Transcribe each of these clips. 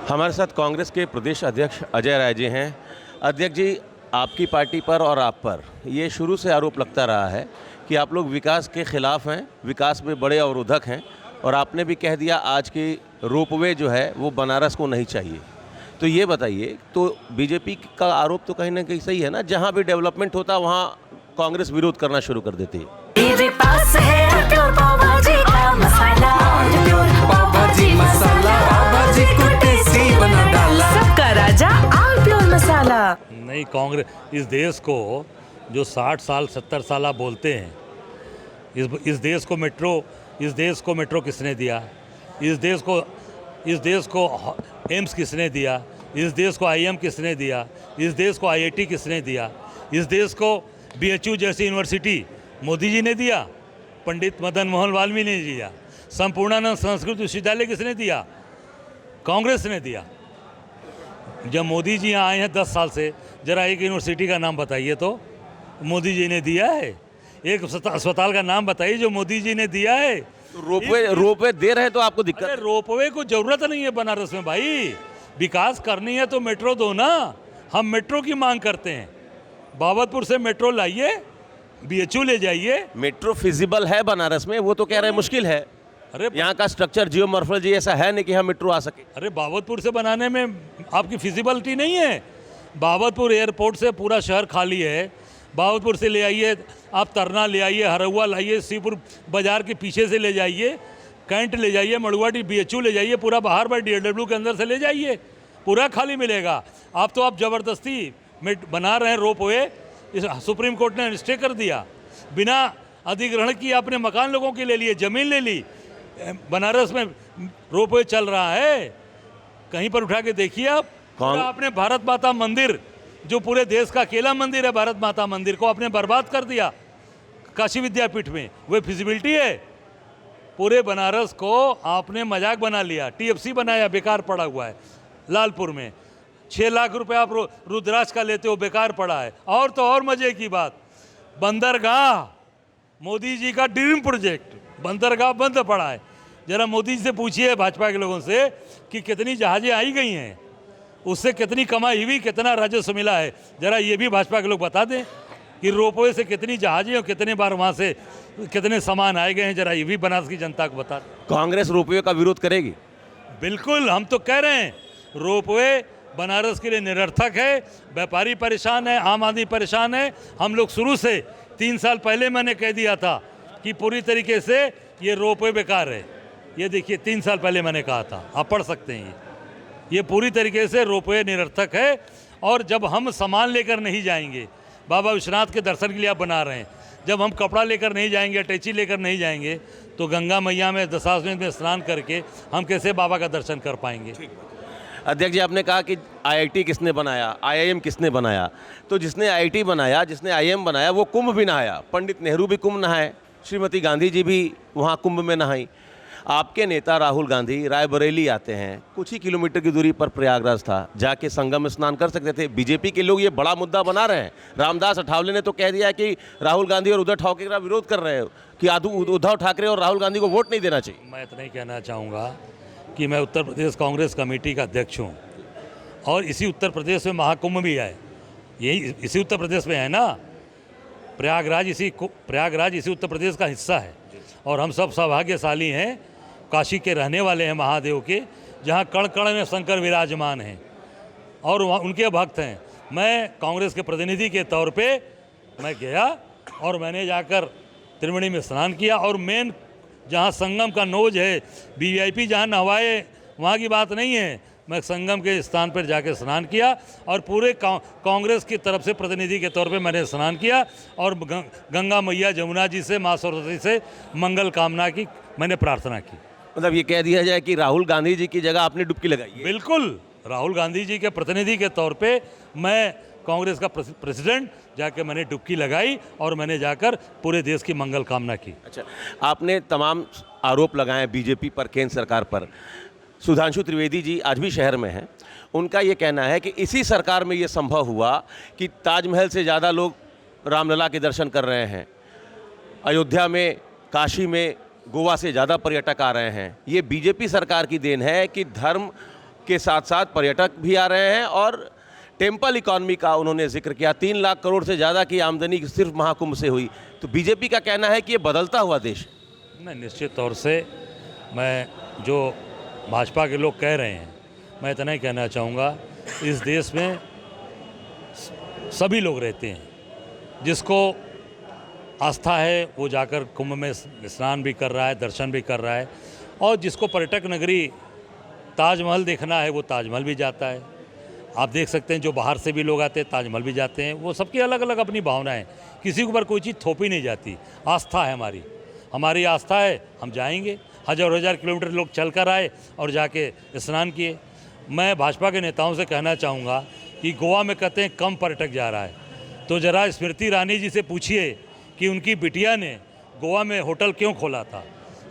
हमारे साथ कांग्रेस के प्रदेश अध्यक्ष अजय राय जी हैं। अध्यक्ष जी, आपकी पार्टी पर और आप पर ये शुरू से आरोप लगता रहा है कि आप लोग विकास के खिलाफ हैं, विकास में बड़े अवरोधक हैं, और आपने भी कह दिया आज की रोपवे जो है वो बनारस को नहीं चाहिए। तो ये बताइए, तो बीजेपी का आरोप तो कहीं ना कहीं सही है ना, जहाँ भी डेवलपमेंट होता वहाँ कांग्रेस विरोध करना शुरू कर देती है। मेरे पास है प्योर पाव भाजी का मसाला, प्योर पाव भाजी मसाला, पाव भाजी को टेस्टी बना डाला, सबका राजा और प्योर मसाला। नहीं, कांग्रेस इस देश को जो 60 साल 70 साल आप बोलते हैं, इस देश को मेट्रो किसने दिया? इस देश को एम्स किसने दिया? इस देश को आईएम किसने दिया? इस देश को आईआईटी किसने दिया? इस देश को बीएचयू जैसी यूनिवर्सिटी मोदी जी ने दिया, पंडित मदन मोहन वाल्मीकि ने दिया। संपूर्णानंद संस्कृत विश्वविद्यालय किसने दिया? कांग्रेस ने दिया। जब मोदी जी यहाँ आए हैं 10 साल से, जरा एक यूनिवर्सिटी का नाम बताइए तो मोदी जी ने दिया है। एक अस्पताल का नाम बताइए जो मोदी जी ने दिया है। तो रोपवे दे रहे हैं तो आपको दिक्कत? अरे रोपवे को जरूरत नहीं है बनारस में भाई, विकास करनी है तो मेट्रो दो ना। हम मेट्रो की मांग करते हैं, बाबतपुर से मेट्रो लाइए, बीएचयू ले जाइए। मेट्रो फिजिबल है बनारस में, वो तो कह रहे हैं मुश्किल है। अरे यहाँ का स्ट्रक्चर जियोमॉर्फोलॉजी ऐसा है नहीं कि यहाँ मेट्रो आ सके। अरे बाबतपुर से बनाने में आपकी फिजिबिलिटी नहीं है। बाबतपुर एयरपोर्ट से पूरा शहर खाली है। बाबतपुर से ले आइए, आप तरना ले आइए, हरहुआ लाइए, सीपुर बाजार के पीछे से ले जाइए, कैंट ले जाइए, मड़ुआडी बीएचयू ले जाइए, पूरा बाहर बार डीएलडब्ल्यू के अंदर से ले जाइए, पूरा खाली मिलेगा। आप ज़बरदस्ती में बना रहे हैं रोपवे। सुप्रीम कोर्ट ने स्टे कर दिया, बिना अधिग्रहण किए अपने मकान लोगों के ले लिए, ज़मीन ले ली। बनारस में रोपवे चल रहा है, कहीं पर उठा के देखिए आप। आपने भारत माता मंदिर, जो पूरे देश का अकेला मंदिर है, भारत माता मंदिर को आपने बर्बाद कर दिया काशी विद्यापीठ में। वो फिजिबिलिटी है? पूरे बनारस को आपने मजाक बना लिया, टीएफसी बनाया, बेकार पड़ा हुआ है। लालपुर में 6 लाख रुपए आप रुद्राक्ष का लेते हो, बेकार पड़ा है। और तो और मजे की बात, बंदरगाह, मोदी जी का ड्रीम प्रोजेक्ट, बंदरगाह बंद पड़ा है। जरा मोदी जी से पूछिए, भाजपा के लोगों से, कि कितनी जहाजें आई गई हैं, उससे कितनी कमाई हुई, कितना राजस्व मिला है। जरा ये भी भाजपा के लोग बता दें कि रोपवे से कितनी जहाजें और कितने बार वहाँ से कितने सामान आए गए हैं। जरा ये भी बनारस की जनता को बता दें। कांग्रेस रोपवे का विरोध करेगी? बिल्कुल, हम तो कह रहे हैं रोपवे बनारस के लिए निरर्थक है। व्यापारी परेशान है, आम आदमी परेशान है। हम लोग शुरू से 3 साल पहले मैंने कह दिया था कि पूरी तरीके से ये रोपवे बेकार है। ये देखिए, 3 साल पहले मैंने कहा था, आप पढ़ सकते हैं। ये पूरी तरीके से रोपवे निरर्थक है। और जब हम सामान लेकर नहीं जाएंगे, बाबा विश्वनाथ के दर्शन के लिए आप बना रहे हैं, जब हम कपड़ा लेकर नहीं जाएंगे, अटैची लेकर नहीं जाएंगे, तो गंगा मैया में दशाश्वमेध में स्नान करके हम कैसे बाबा का दर्शन कर पाएंगे? अध्यक्ष जी, आपने कहा कि आईआईटी किसने बनाया, आईआईएम किसने बनाया। तो जिसने आईआईटी बनाया, जिसने आईआईएम बनाया, वो कुंभ भी नहाया। पंडित नेहरू भी कुंभ नहाए, श्रीमती गांधी जी भी वहाँ कुंभ में नहाई। आपके नेता राहुल गांधी रायबरेली आते हैं, कुछ ही किलोमीटर की दूरी पर प्रयागराज था, जाके संगम में स्नान कर सकते थे। बीजेपी के लोग ये बड़ा मुद्दा बना रहे हैं। रामदास अठावले ने तो कह दिया कि राहुल गांधी और उद्धव ठाकरे का विरोध कर रहे हो, कि उद्धव ठाकरे और राहुल गांधी को वोट नहीं देना चाहिए। मैं इतना ही कहना चाहूँगा कि मैं उत्तर प्रदेश कांग्रेस कमेटी का अध्यक्ष हूँ, और इसी उत्तर प्रदेश में महाकुंभ भी है। यही इसी उत्तर प्रदेश में है ना, प्रयागराज इसी उत्तर प्रदेश का हिस्सा है। और हम सब सौभाग्यशाली हैं, काशी के रहने वाले हैं महादेव के, जहाँ कण कण में शंकर विराजमान हैं और उनके भक्त हैं। मैं कांग्रेस के प्रतिनिधि के तौर पे मैं गया और मैंने जाकर त्रिवेणी में स्नान किया। और मेन जहाँ संगम का नोज है, वीवीआईपी जहाँ नहवाए, वहाँ की बात नहीं है। मैं संगम के स्थान पर जाकर स्नान किया और पूरे कांग्रेस की तरफ से प्रतिनिधि के तौर पे मैंने स्नान किया और गंगा मैया जमुना जी से, माँ सरस्वती से मंगल कामना की, मैंने प्रार्थना की। मतलब ये कह दिया जाए कि राहुल गांधी जी की जगह आपने डुबकी लगाई है? बिल्कुल, राहुल गांधी जी के प्रतिनिधि के तौर पे मैं कांग्रेस का प्रेसिडेंट जाकर मैंने डुबकी लगाई और मैंने जाकर पूरे देश की मंगल कामना की। अच्छा, आपने तमाम आरोप लगाए बीजेपी पर, केंद्र सरकार पर। सुधांशु त्रिवेदी जी आज भी शहर में हैं। उनका ये कहना है कि इसी सरकार में ये संभव हुआ कि ताजमहल से ज़्यादा लोग रामलला के दर्शन कर रहे हैं। अयोध्या में, काशी में, गोवा से ज़्यादा पर्यटक आ रहे हैं। ये बीजेपी सरकार की देन है कि धर्म के साथ साथ पर्यटक भी आ रहे हैं और टेम्पल इकॉनमी का उन्होंने जिक्र किया। 3 लाख करोड़ से ज़्यादा की आमदनी सिर्फ महाकुंभ से हुई। तो बीजेपी का कहना है कि ये बदलता हुआ देश। नहीं, निश्चित तौर से मैं जो भाजपा के लोग कह रहे हैं, मैं इतना ही कहना चाहूँगा, इस देश में सभी लोग रहते हैं। जिसको आस्था है वो जाकर कुंभ में स्नान भी कर रहा है, दर्शन भी कर रहा है, और जिसको पर्यटक नगरी ताजमहल देखना है वो ताजमहल भी जाता है। आप देख सकते हैं जो बाहर से भी लोग आते हैं ताजमहल भी जाते हैं। वो सबकी अलग अलग अपनी भावनाएं, किसी के ऊपर कोई चीज़ थोपी नहीं जाती। आस्था है हमारी आस्था है, हम जाएंगे। हज़ार हज़ार किलोमीटर लोग चल कर आए और जाके स्नान किए। मैं भाजपा के नेताओं से कहना चाहूँगा कि गोवा में कहते हैं कम पर्यटक जा रहा है, तो ज़रा स्मृति ईरानी जी से पूछिए कि उनकी बिटिया ने गोवा में होटल क्यों खोला था,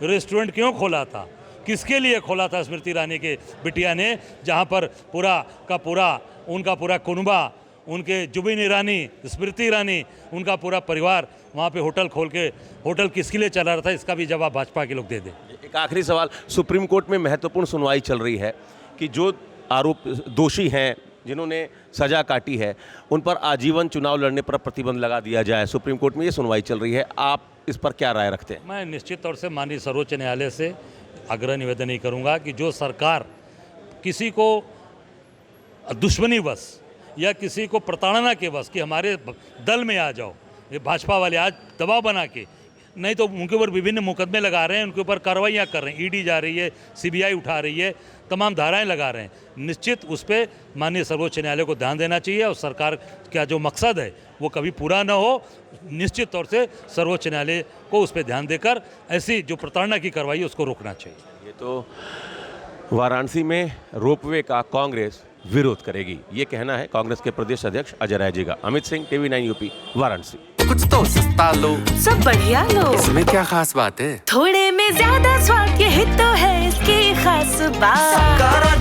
रेस्टोरेंट क्यों खोला था, किसके लिए खोला था स्मृति ईरानी के बिटिया ने, जहाँ पर पूरा का पूरा उनका पूरा कुनबा, उनके जुबिन ईरानी, स्मृति ईरानी, उनका पूरा परिवार वहाँ पे होटल खोल के, होटल किसके लिए चला रहा था, इसका भी जवाब भाजपा के लोग दे दें। एक आखिरी सवाल, सुप्रीम कोर्ट में महत्वपूर्ण सुनवाई चल रही है कि जो आरोप दोषी हैं जिन्होंने सजा काटी है उन पर आजीवन चुनाव लड़ने पर प्रतिबंध लगा दिया जाए। सुप्रीम कोर्ट में ये सुनवाई चल रही है, आप इस पर क्या राय रखते हैं? मैं निश्चित तौर से माननीय सर्वोच्च न्यायालय से आग्रह निवेदन ही करूंगा कि जो सरकार किसी को दुश्मनीवश या किसी को प्रताड़ना के वश कि हमारे दल में आ जाओ, ये भाजपा वाले आज दबाव बना के, नहीं तो उनके ऊपर विभिन्न मुकदमे लगा रहे हैं, उनके ऊपर कार्रवाइयाँ कर रहे हैं, ईडी जा रही है, सीबीआई उठा रही है, तमाम धाराएं लगा रहे हैं। निश्चित उस पर माननीय सर्वोच्च न्यायालय को ध्यान देना चाहिए और सरकार का जो मकसद है वो कभी पूरा ना हो। निश्चित तौर से सर्वोच्च न्यायालय को उस पर ध्यान देकर ऐसी जो प्रताड़ना की कार्रवाई है उसको रोकना चाहिए। ये तो वाराणसी में रोपवे का कांग्रेस विरोध करेगी, ये कहना है कांग्रेस के प्रदेश अध्यक्ष अजय राय जी का। Amit Singh, TV9 UP, Varanasi. कुछ तो सस्ता लो, सब बढ़िया लो, इसमें क्या खास बात है? थोड़े में ज्यादा स्वाद, यही तो है इसकी खास बात।